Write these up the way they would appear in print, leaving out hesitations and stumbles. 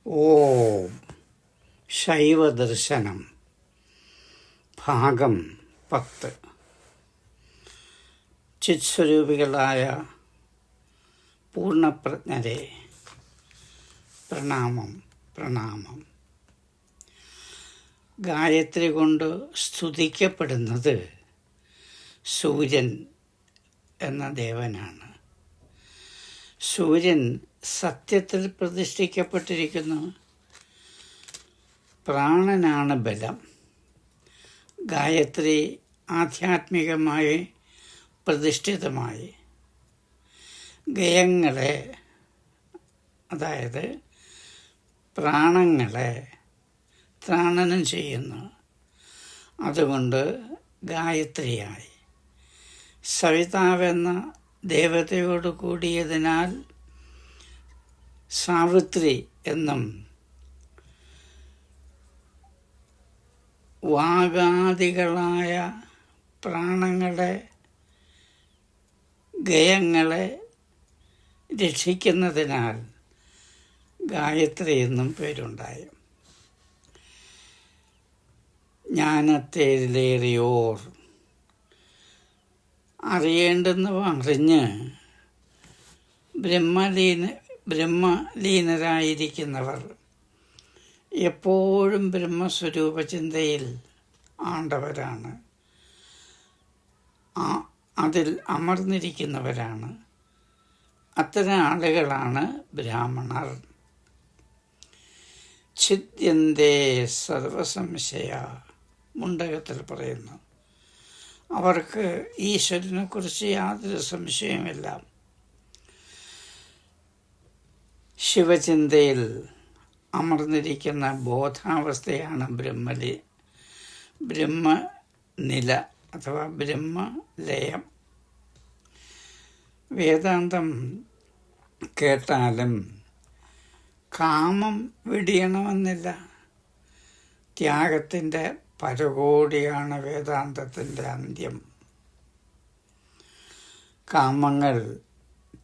ഓം ശൈവദർശനം ഭാഗം 10. ചിത്സ്വരൂപികളായ പൂർണ്ണപ്രജ്ഞരെ പ്രണാമം പ്രണാമം. ഗായത്രി കൊണ്ട് സ്തുതിക്കപ്പെടുന്നത് സൂര്യൻ എന്ന ദേവനാണ്. സൂര്യൻ സത്യത്തിൽ പ്രതിഷ്ഠിക്കപ്പെട്ടിരിക്കുന്നു. പ്രാണനാണ് ബലം. ഗായത്രി ആധ്യാത്മികമായി പ്രതിഷ്ഠിതമായി ഗയങ്ങളെ, അതായത് പ്രാണങ്ങളെ ത്രാണനം ചെയ്യുന്നു. അതുകൊണ്ട് ഗായത്രിയായി. സവിതാവെന്ന ദേവതയോട് കൂടിയതിനാൽ സാവിത്രി എന്നും, വാഗാദികളായ പ്രാണങ്ങളെ, ഗയങ്ങളെ രക്ഷിക്കുന്നതിനാൽ ഗായത്രി എന്നും പേരുണ്ടായി. ജ്ഞാനത്തേരിലേറിയോർ, അറിയേണ്ടെന്ന് അറിഞ്ഞ് ബ്രഹ്മലീനരായിരിക്കുന്നവർ എപ്പോഴും ബ്രഹ്മസ്വരൂപ ചിന്തയിൽ ആണ്ടവരാണ്, അതിൽ അമർന്നിരിക്കുന്നവരാണ്. അത്തരം ആളുകളാണ് ബ്രാഹ്മണർ. ഛിദ്യന്തേ സർവസംശയ, മുണ്ടകത്തിൽ പറയുന്നു. അവർക്ക് ഈശ്വരനെക്കുറിച്ച് യാതൊരു സംശയമില്ല. ശിവചിന്തയിൽ അമർന്നിരിക്കുന്ന ബോധാവസ്ഥയാണ് ബ്രഹ്മനില അഥവാ ബ്രഹ്മലയം. വേദാന്തം കേട്ടാലും കാമം വെടിയണമെന്നില്ല. ത്യാഗത്തിൻ്റെ പരകോടിയാണ് വേദാന്തത്തിൻ്റെ അന്ത്യം. കാമങ്ങൾ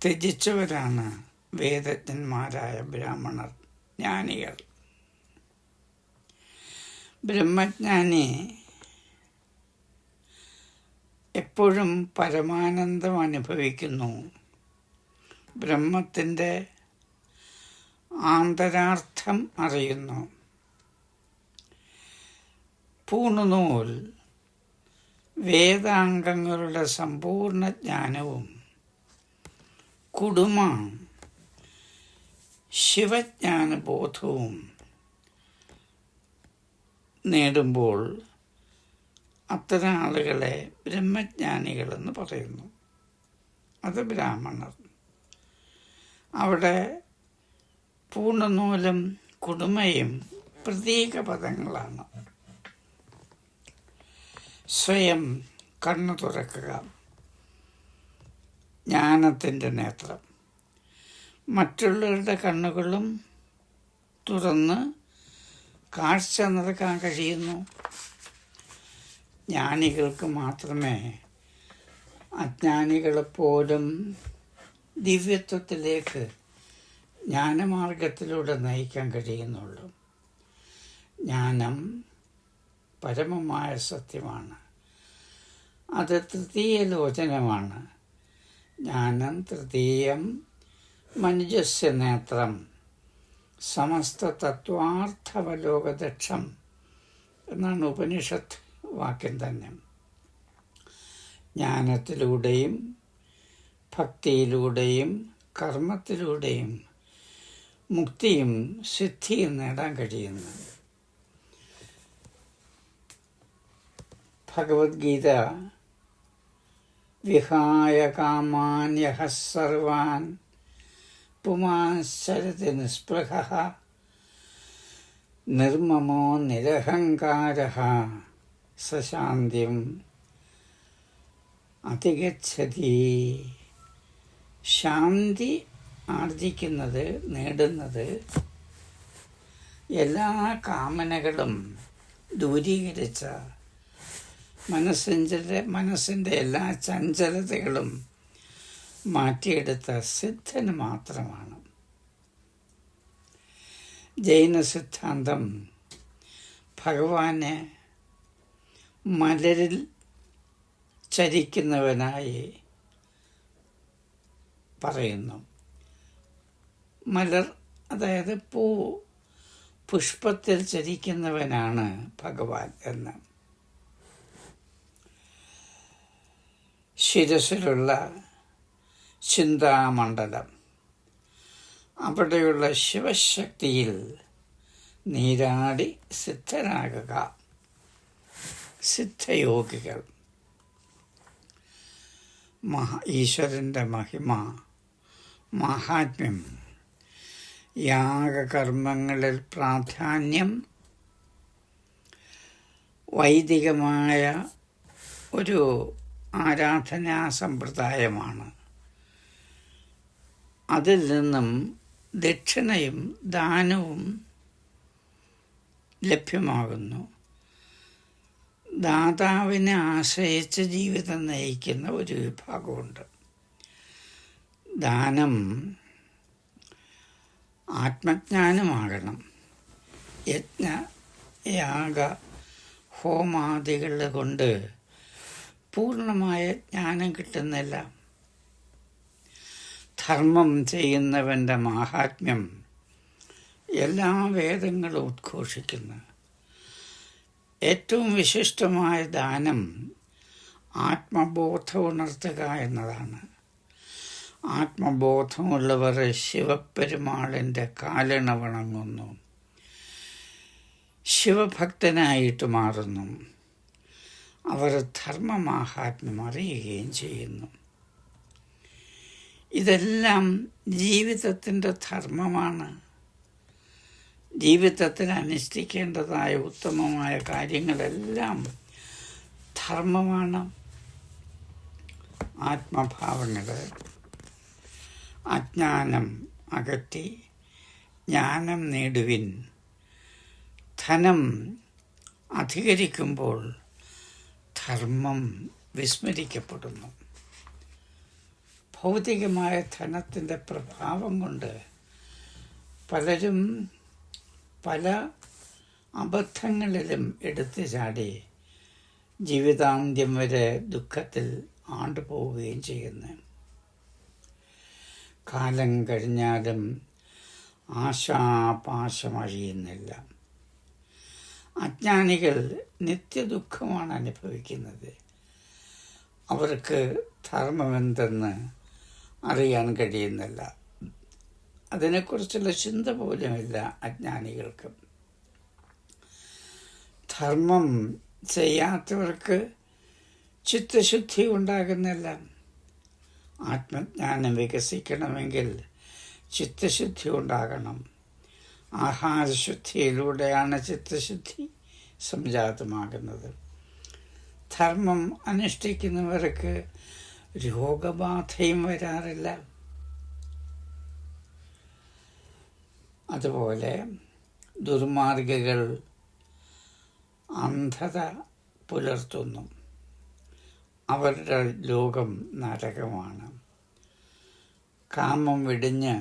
ത്യജിച്ചവരാണ് വേദജ്ഞന്മാരായ ബ്രാഹ്മണർ, ജ്ഞാനികൾ. ബ്രഹ്മജ്ഞാനി എപ്പോഴും പരമാനന്ദം അനുഭവിക്കുന്നു. ബ്രഹ്മത്തിൻ്റെ ആന്തരാർത്ഥം അറിയുന്നു. പൂണുനൂൽ വേദാംഗങ്ങളുടെ സമ്പൂർണ്ണ ജ്ഞാനവും കുടുമ ശിവജ്ഞാനബോധവും നേടുമ്പോൾ അത്തരം ആളുകളെ ബ്രഹ്മജ്ഞാനികളെന്ന് പറയുന്നു. അത് ബ്രാഹ്മണർ. അവിടെ പൂർണ്ണനൂലും കുടുമയും പ്രതീക പദങ്ങളാണ്. സ്വയം കണ്ണു തുറക്കുക, ജ്ഞാനത്തിൻ്റെ നേത്രം. മറ്റുള്ളവരുടെ കണ്ണുകളും തുറന്ന് കാഴ്ച നിറക്കാൻ കഴിയുന്നു. ജ്ഞാനികൾക്ക് മാത്രമേ അജ്ഞാനികളെപ്പോലും ദിവ്യത്വത്തിലേക്ക് ജ്ഞാനമാർഗത്തിലൂടെ നയിക്കാൻ കഴിയുന്നുള്ളൂ. ജ്ഞാനം പരമമായ സത്യമാണ്. അത് തൃതീയ ലോചനമാണ്. ജ്ഞാനം തൃതീയം മനുജസ്യ നേത്രം സമസ്ത തത്വാർത്ഥവലോകദക്ഷം എന്നാണ് ഉപനിഷത്ത് വാക്യം തന്നെ. ജ്ഞാനത്തിലൂടെയും ഭക്തിയിലൂടെയും കർമ്മത്തിലൂടെയും മുക്തിയും സിദ്ധിയും നേടാൻ കഴിയുന്നു. ഭഗവത്ഗീത വിഹായ കാമാന്യഃ സർവാൻ പുമാശ്ചരതി നിസ്പൃഹഃ നിർമ്മമോ നിരഹങ്കാരഃ സശാന്തിം അധിഗച്ഛതി. ശാന്തി ആർജിക്കുന്നത്, നേടുന്നത് എല്ലാ കാമനകളും ദൂരീകരിച്ച മനസ്സിൻ്റെ എല്ലാ ചഞ്ചലതകളും മാറ്റിയെടുത്ത സിദ്ധന് മാത്രമാണ്. ജൈന സിദ്ധാന്തം ഭഗവാനെ മലരിൽ ചരിക്കുന്നവനായി പറയുന്നു. മലർ അതായത് പുഷ്പത്തിൽ ചരിക്കുന്നവനാണ് ഭഗവാൻ എന്ന്. ശിരസിലുള്ള ചിന്താമണ്ഡലം, അവിടെയുള്ള ശിവശക്തിയിൽ നീരാടി സിദ്ധരാകുക സിദ്ധയോഗികൾ. ഈശ്വരൻ്റെ മഹിമ, മാഹാത്മ്യം, യാഗകർമ്മങ്ങളിൽ പ്രാധാന്യം വൈദികമായ ഒരു ആരാധനാ സമ്പ്രദായമാണ്. അതിൽ നിന്നും ദക്ഷിണയും ദാനവും ലഭ്യമാകുന്നു. ദാതാവിനെ ആശ്രയിച്ച് ജീവിതം നയിക്കുന്ന ഒരു വിഭാഗമുണ്ട്. ദാനം ആത്മജ്ഞാനമാകണം. യജ്ഞ യാഗ ഹോമാദികൾ കൊണ്ട് പൂർണ്ണമായ ജ്ഞാനം കിട്ടുന്നില്ല. ധർമ്മം ചെയ്യുന്നവൻ്റെ മാഹാത്മ്യം എല്ലാ വേദങ്ങളും ഉദ്ഘോഷിക്കുന്നു. ഏറ്റവും വിശിഷ്ടമായ ദാനം ആത്മബോധം ഉണർത്തുക എന്നതാണ്. ആത്മബോധമുള്ളവർ ശിവപെരുമാളിൻ്റെ കാലിണ വണങ്ങുന്നു, ശിവഭക്തനായിട്ട് മാറുന്നു. അവർ ധർമ്മമാഹാത്മ്യം അറിയുകയും ചെയ്യുന്നു. ഇതെല്ലാം ജീവിതത്തിൻ്റെ ധർമ്മമാണ്. ജീവിതത്തിൽ അനുഷ്ഠിക്കേണ്ടതായ ഉത്തമമായ കാര്യങ്ങളെല്ലാം ധർമ്മമാണ്. ആത്മഭാവങ്ങൾ, അജ്ഞാനം അകറ്റി ജ്ഞാനം നേടുവിൻ. ധനം അധികരിക്കുമ്പോൾ ധർമ്മം വിസ്മരിക്കപ്പെടുന്നു. ഭൗതികമായ ധനത്തിൻ്റെ പ്രഭാവം കൊണ്ട് പലരും പല അബദ്ധങ്ങളിലും എടുത്തു ചാടി ജീവിതാന്ത്യം വരെ ദുഃഖത്തിൽ ആണ്ടുപോവുകയും ചെയ്യുന്നു. കാലം കഴിഞ്ഞാലും ആശാപാശമഴിയുന്നില്ല. അജ്ഞാനികൾ നിത്യദുഃഖമാണ് അനുഭവിക്കുന്നത്. അവർക്ക് ധർമ്മമെന്തെന്ന് അറിയാൻ കഴിയുന്നില്ല. അതിനെക്കുറിച്ചുള്ള ചിന്ത പോലുമില്ല അജ്ഞാനികൾക്ക്. ധർമ്മം ചെയ്യാത്തവർക്ക് ചിത്തശുദ്ധി ഉണ്ടാകുന്നില്ല. ആത്മജ്ഞാനം വികസിക്കണമെങ്കിൽ ചിത്തശുദ്ധി ഉണ്ടാകണം. ആഹാരശുദ്ധിയിലൂടെയാണ് ചിത്തശുദ്ധി സംജാതമാകുന്നത്. ധർമ്മം അനുഷ്ഠിക്കുന്നവർക്ക് രോഗബാധയും വരാറില്ല. അതുപോലെ ദുർമാർഗികൾ അന്ധത പുലർത്തുന്നു. അവരുടെ ലോകം നരകമാണ്. കാമം വെടിഞ്ഞ്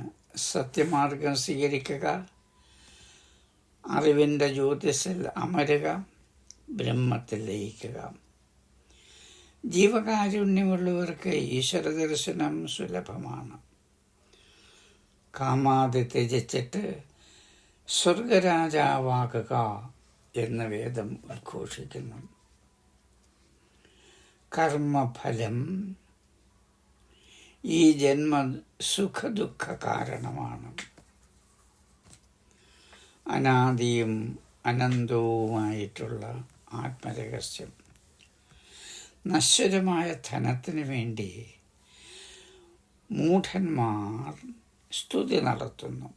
സത്യമാർഗം സ്വീകരിക്കുക, അറിവിൻ്റെ ജ്യോതിസിൽ അമരുക, ബ്രഹ്മത്തിൽ ലയിക്കുക. ജീവകാരുണ്യമുള്ളവർക്ക് ഈശ്വര ദർശനം സുലഭമാണ്. കാമാതി ത്യജിച്ചിട്ട് സ്വർഗരാജാവാകുക എന്ന് വേദം ഉദ്ഘോഷിക്കുന്നു. കർമ്മഫലം ഈ ജന്മ സുഖദുഃഖ കാരണമാണ്. അനാദിയും അനന്തവുമായിട്ടുള്ള ആത്മരഹസ്യം നശ്വരമായ ധനത്തിന് വേണ്ടി മൂഢന്മാർ സ്തുതി നടത്തുന്നു.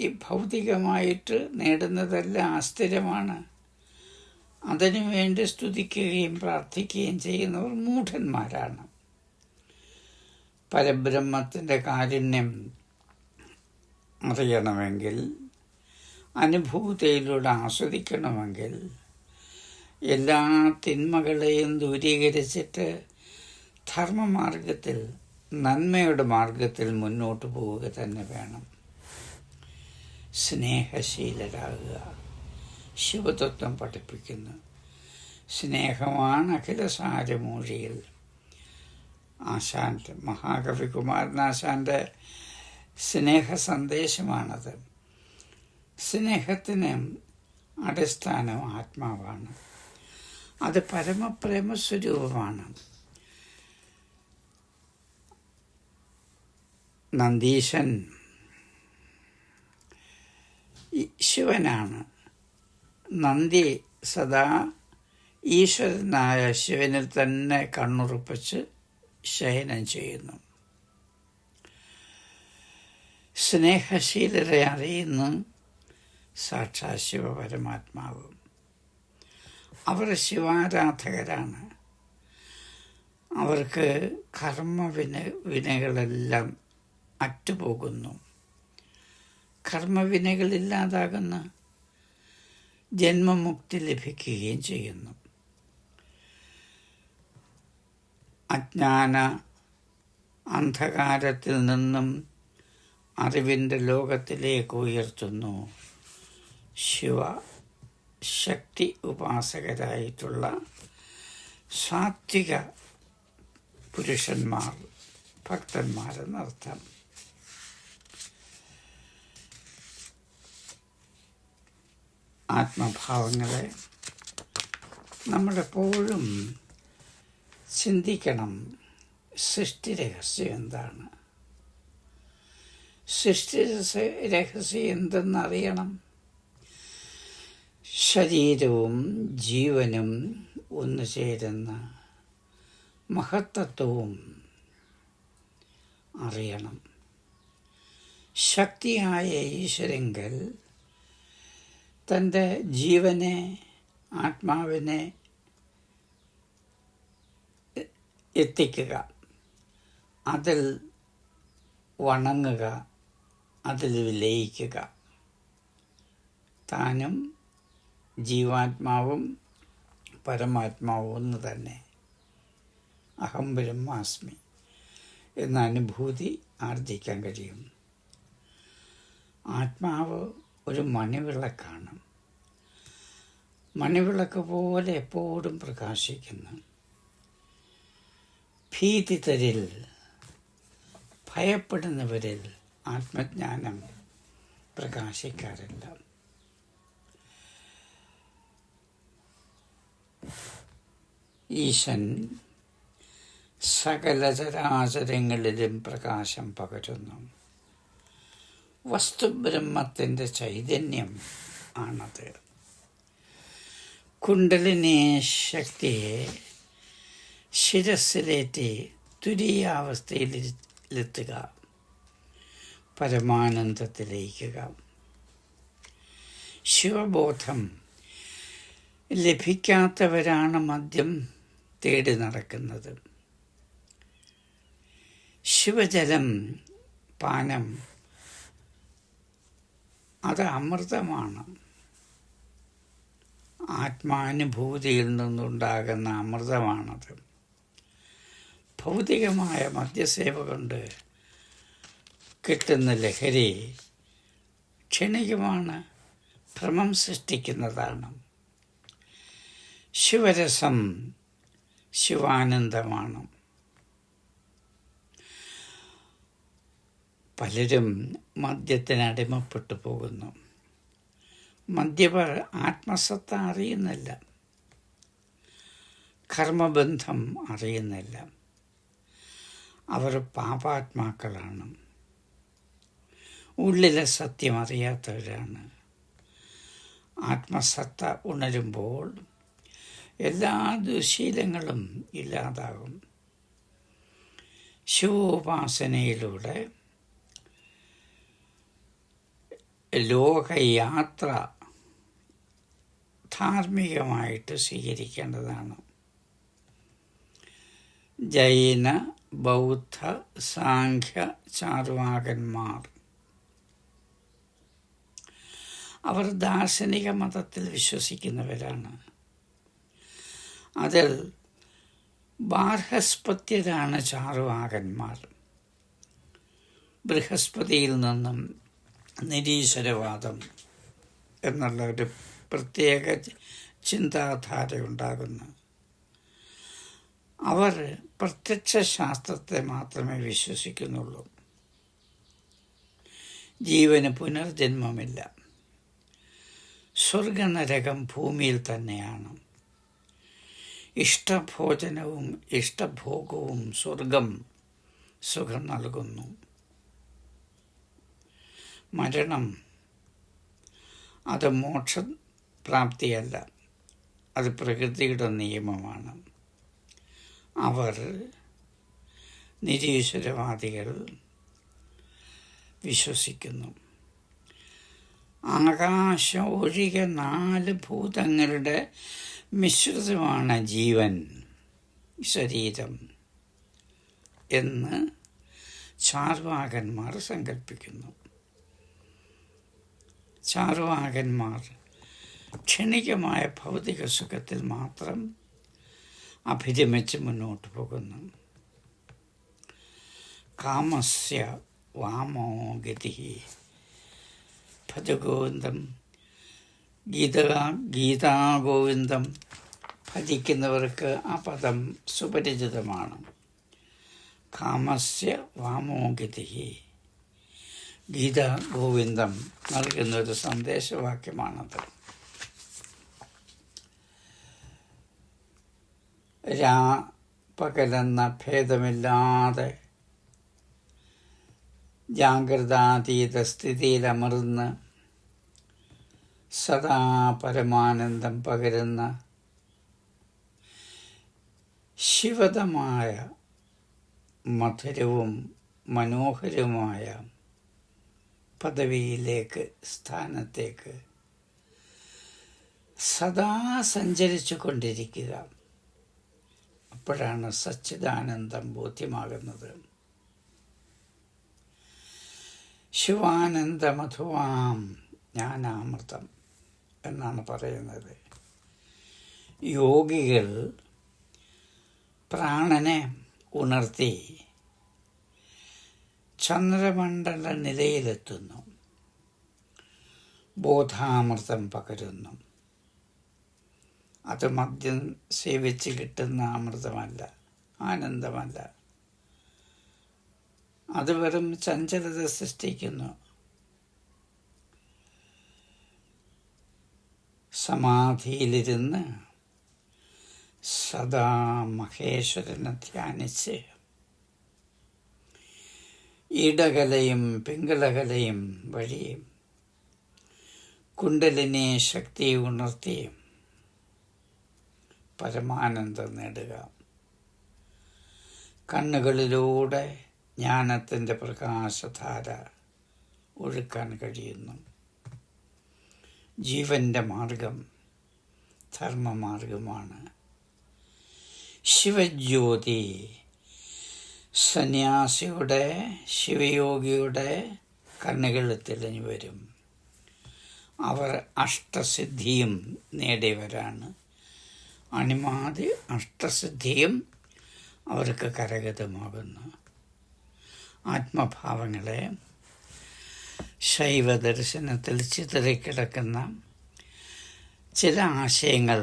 ഈ ഭൗതികമായിട്ട് നേടുന്നതെല്ലാം അസ്ഥിരമാണ്. അതിനുവേണ്ടി സ്തുതിക്കുകയും പ്രാർത്ഥിക്കുകയും ചെയ്യുന്നവർ മൂഢന്മാരാണ്. പരബ്രഹ്മത്തിൻ്റെ കാരുണ്യം അറിയണമെങ്കിൽ, അനുഭൂതിയിലൂടെ ആസ്വദിക്കണമെങ്കിൽ എല്ലാ തിന്മകളെയും ദൂരീകരിച്ചിട്ട് ധർമ്മമാർഗത്തിൽ നന്മയുടെ മാർഗത്തിൽ മുന്നോട്ട് പോവുക തന്നെ വേണം. സ്നേഹശീലരാകുക. ശിവതത്വം പഠിപ്പിക്കുന്നു. സ്നേഹമാണ് അഖിലസാരമൂഴിയിൽ. ആശാൻ്റെ മഹാകവി കുമാരനാശാൻ്റെ സ്നേഹ സന്ദേശമാണത്. സ്നേഹത്തിന് അടിസ്ഥാനം ആത്മാവാണ്. അത് പരമപ്രേമസ്വരൂപമാണ്. നന്ദീശൻ ശിവനാണ്. നന്ദി സദാ ഈശ്വരനായ ശിവനിൽ തന്നെ കണ്ണുറപ്പിച്ച് ശയനം ചെയ്യുന്നു. സ്നേഹശീലരെ അറിയുന്ന സാക്ഷാ ശിവപരമാത്മാവ്. അവർ ശിവാരാധകരാണ്. അവർക്ക് വിനകളെല്ലാം അറ്റുപോകുന്നു. കർമ്മവിനകളില്ലാതാകുന്ന ജന്മമുക്തി ലഭിക്കുകയും ചെയ്യുന്നു. അജ്ഞാന അന്ധകാരത്തിൽ നിന്നും അറിവിൻ്റെ ലോകത്തിലേക്ക് ഉയർത്തുന്നു. ശിവ ശക്തി ഉപാസകരായിട്ടുള്ള സാത്വിക പുരുഷന്മാർ, ഭക്തന്മാരെന്നർത്ഥം. ആത്മഭാവങ്ങളെ നമ്മളെപ്പോഴും ചിന്തിക്കണം. സൃഷ്ടി രഹസ്യം എന്താണ്? സൃഷ്ടി രഹസ്യം എന്തെന്നറിയണം. ശരീരവും ജീവനും ഒന്നു ചേരുന്ന മഹത്തത്വവും അറിയണം. ശക്തിയായ ഈശ്വരങ്കൽ തൻ്റെ ജീവനെ, ആത്മാവിനെ എത്തിക്കുക, അതിൽ വണങ്ങുക, അതിൽ ലയിക്കുക. താനും ജീവാത്മാവും പരമാത്മാവും ഒന്ന് തന്നെ. അഹം ബ്രഹ്മാസ്മി എന്ന അനുഭൂതി ആർജിക്കാൻ കഴിയും. ആത്മാവ് ഒരു മണിവിളക്കാണ്. മണിവിളക്ക് പോലെ എപ്പോഴും പ്രകാശിക്കുന്നു. ഭീതിതരിൽ, ഭയപ്പെടുന്നവരിൽ ആത്മജ്ഞാനം പ്രകാശിക്കാറില്ല. ഈശൻ സകല ചരാചരങ്ങളിലും പ്രകാശം പകരുന്നു. വസ്തുബ്രഹ്മത്തിൻ്റെ ചൈതന്യം ആണത്. കുണ്ടലിനി ശക്തിയെ ശിരസ്സിലേറ്റി തുരീയാവസ്ഥയിലെത്തുക, പരമാനന്ദത്തിലേക്കുക. ശിവബോധം ലഭിക്കാത്തവരാണ് മദ്യം തേടി നടക്കുന്നത്. ശിവജലം പാനം അത് അമൃതമാണ്. ആത്മാനുഭൂതിയിൽ നിന്നുണ്ടാകുന്ന അമൃതമാണത്. ഭൗതികമായ മദ്യസേവ കൊണ്ട് കിട്ടുന്ന ലഹരി ക്ഷണികമാണ്, ഭ്രമം സൃഷ്ടിക്കുന്നതാണ്. ശിവരസം ശിവാനന്ദമാണ്. പലരും മദ്യത്തിനടിമപ്പെട്ടു പോകുന്നു. മദ്യപർ ആത്മസത്ത അറിയുന്നില്ല, കർമ്മബന്ധം അറിയുന്നില്ല. അവർ പാപാത്മാക്കളാണ്, ഉള്ളിലെ സത്യം അറിയാത്തവരാണ്. ആത്മസത്ത ഉണരുമ്പോൾ എല്ലാ ദുശീലങ്ങളും ഇല്ലാതാകും. ശിവോപാസനയിലൂടെ ലോകയാത്ര ധാർമ്മികമായിട്ട് സ്വീകരിക്കേണ്ടതാണ്. ജൈന, ബൗദ്ധ, സാഖ്യ ചാർവാകന്മാർ അവർ ദാർശനിക മതത്തിൽ വിശ്വസിക്കുന്നവരാണ്. അതിൽ ബാർഹസ്പത്യരാണ് ചാർവാകന്മാർ. ബൃഹസ്പതിയിൽ നിന്നും നിരീശ്വരവാദം എന്നുള്ള ഒരു പ്രത്യേക ചിന്താധാരയുണ്ടാകുന്നു. അവർ പ്രത്യക്ഷ ശാസ്ത്രത്തെ മാത്രമേ വിശ്വസിക്കുന്നുള്ളൂ. ജീവന് പുനർജന്മമില്ല. സ്വർഗനരകം ഭൂമിയിൽ തന്നെയാണ്. ഇഷ്ടഭോജനവും ഇഷ്ടഭോഗവും സ്വർഗം സുഖം നൽകുന്നു. മരണം അത് മോക്ഷപ്രാപ്തിയല്ല, അത് പ്രകൃതിയുടെ നിയമമാണ്. അവർ നിരീശ്വരവാദികൾ വിശ്വസിക്കുന്നു. ആകാശം ഒഴികെ 4 ഭൂതങ്ങളുടെ മിശ്രിതമാണ് ജീവൻ, ശരീരം എന്ന് ചാർവാകന്മാർ സങ്കല്പിക്കുന്നു. ചാർവാകന്മാർ ക്ഷണികമായ ഭൗതിക സുഖത്തിൽ മാത്രം അഭിരമിച്ച് മുന്നോട്ട് പോകുന്നു. കാമസ്യ വാമോ ഗതി ഭജഗോവിന്ദം. ഗീതാഗോവിന്ദം ഭജിക്കുന്നവർക്ക് ആ പദം സുപരിചിതമാണ്. കാമസ്യ വാമോ ഗതി. ഗീതാഗോവിന്ദം നൽകുന്നൊരു സന്ദേശവാക്യമാണത്. പകലെന്ന ഭേദമില്ലാതെ ജാഗ്രതാതീത സ്ഥിതിയിലമർന്ന് സദാ പരമാനന്ദം പകരുന്ന ശിവതമായ മധുരവും മനോഹരവുമായ പദവിയിലേക്ക്, സ്ഥാനത്തേക്ക് സദാ സഞ്ചരിച്ചു കൊണ്ടിരിക്കുക. അപ്പോഴാണ് സച്ചിദാനന്ദം ബോധ്യമാകുന്നത്. ശിവാനന്ദമധുവാം ജ്ഞാനാമൃതം എന്നാണ് പറയുന്നത്. യോഗികൾ പ്രാണനെ ഉണർത്തി ചന്ദ്രമണ്ഡല നിലയിലെത്തുന്നു, ബോധാമൃതം പകരുന്നു. അത് മദ്യം സേവിച്ച് കിട്ടുന്ന അമൃതമല്ല, ആനന്ദമല്ല. അത് വെറും ചഞ്ചലത സൃഷ്ടിക്കുന്നു. സമാധിയിലിരുന്ന് സദാ മഹേശ്വരനെ ധ്യാനിച്ച് ഇടകലയും പിംഗളകലയും വഴി കുണ്ടലിനി ശക്തി ഉണർത്തി പരമാനന്ദം നേടുക. കണ്ണുകളിലൂടെ ജ്ഞാനത്തിൻ്റെ പ്രകാശധാര ഒഴുക്കാൻ കഴിയുന്നു. ജീവൻ്റെ മാർഗം ധർമ്മമാർഗമാണ്. ശിവജ്യോതി സന്യാസിയുടെ, ശിവയോഗിയുടെ കണ്ണുകളിൽ തെളിഞ്ഞു വരും. അവർ അഷ്ടസിദ്ധിയും നേടിയവരാണ്. അണിമാതി അഷ്ടസിദ്ധിയും അവർക്ക് കരഗതമാകുന്നു. ആത്മഭാവങ്ങളെ ശൈവദർശനത്തിൽ ചിതറിക്കിടക്കുന്ന ചില ആശയങ്ങൾ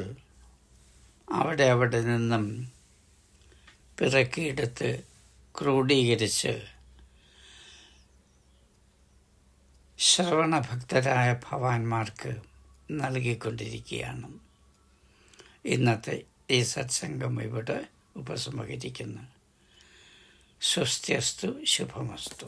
അവിടെ നിന്നും പിറക്കിയെടുത്ത് ക്രോഡീകരിച്ച് ശ്രവണഭക്തരായ ഭവാന്മാർക്ക് നൽകിക്കൊണ്ടിരിക്കുകയാണ്. ഇന്നത്തെ ഈ സത്സംഗം ഇവിടെ ഉപസംഹരിക്കുന്നു. സ്വസ്ത്യസ്തു ശുഭമസ്തു.